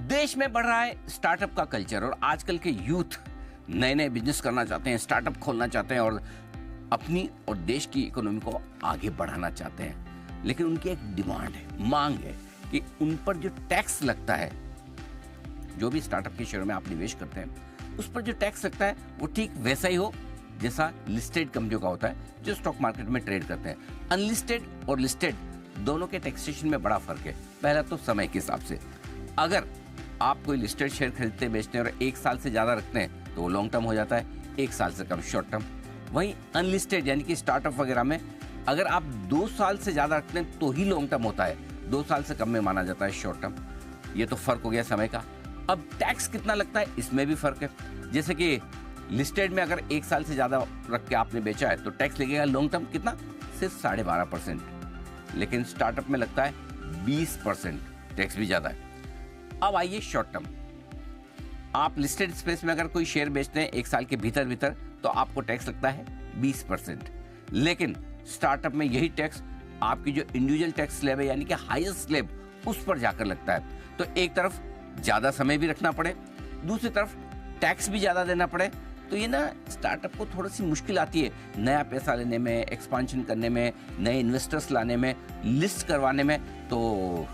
देश में बढ़ रहा है स्टार्टअप का कल्चर और आजकल के यूथ नए नए बिजनेस करना चाहते हैं, स्टार्टअप खोलना चाहते हैं और अपनी और देश की इकोनॉमी को आगे बढ़ाना चाहते हैं। लेकिन उनकी एक डिमांड है, मांग है कि उन पर जो टैक्स लगता है, जो भी स्टार्टअप के शेयर में आप निवेश करते हैं उस पर जो टैक्स लगता है वो ठीक वैसा ही हो जैसा लिस्टेड कंपनियों का होता है जो स्टॉक मार्केट में ट्रेड करते हैं। अनलिस्टेड और लिस्टेड दोनों के टैक्सेशन में बड़ा फर्क है। पहला तो समय के हिसाब से, अगर आप कोई लिस्टेड शेयर खरीदते बेचते हैं और 1 साल से ज्यादा रखते हैं तो वो लॉन्ग टर्म हो जाता है, 1 साल से कम शॉर्ट टर्म। वहीं अनलिस्टेड यानी कि स्टार्टअप वगैरह में अगर आप 2 साल से ज्यादा रखते हैं तो ही लॉन्ग टर्म होता है, 2 साल से कम में माना जाता है शॉर्ट टर्म। ये तो फर्क हो गया समय का। अब टैक्स कितना लगता है इसमें भी फर्क है। जैसे कि लिस्टेड में अगर 1 साल से ज्यादा रख के आपने बेचा है तो टैक्स लगेगा लॉन्ग टर्म कितना, सिर्फ 12.5%। लेकिन स्टार्टअप में लगता है 20%, टैक्स भी ज्यादा है। अब आइए शॉर्ट टर्म। आप लिस्टेड स्पेस में अगर कोई शेयर बेचते हैं 1 साल के भीतर भीतर तो आपको टैक्स लगता है 20%। लेकिन स्टार्टअप में यही टैक्स आपकी जो इंडिविजुअल टैक्स स्लैब है यानी कि हाईएस्ट स्लैब उस पर जाकर लगता है। तो एक तरफ ज्यादा समय भी रखना पड़े, दूसरी तरफ टैक्स भी ज्यादा देना पड़े, तो ये ना स्टार्टअप को थोड़ी सी मुश्किल आती है नया पैसा लेने में, एक्सपांशन करने में, नए इन्वेस्टर्स लाने में, लिस्ट करवाने में। तो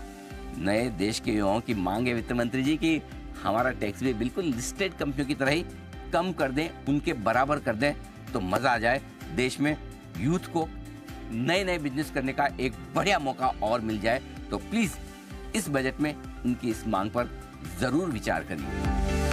नए देश के युवाओं की मांग है वित्त मंत्री जी की हमारा टैक्स भी बिल्कुल लिस्टेड कंपनियों की तरह ही कम कर दें, उनके बराबर कर दें, तो मजा आ जाए। देश में यूथ को नए नए बिजनेस करने का एक बढ़िया मौका और मिल जाए। तो प्लीज इस बजट में उनकी इस मांग पर जरूर विचार करिए।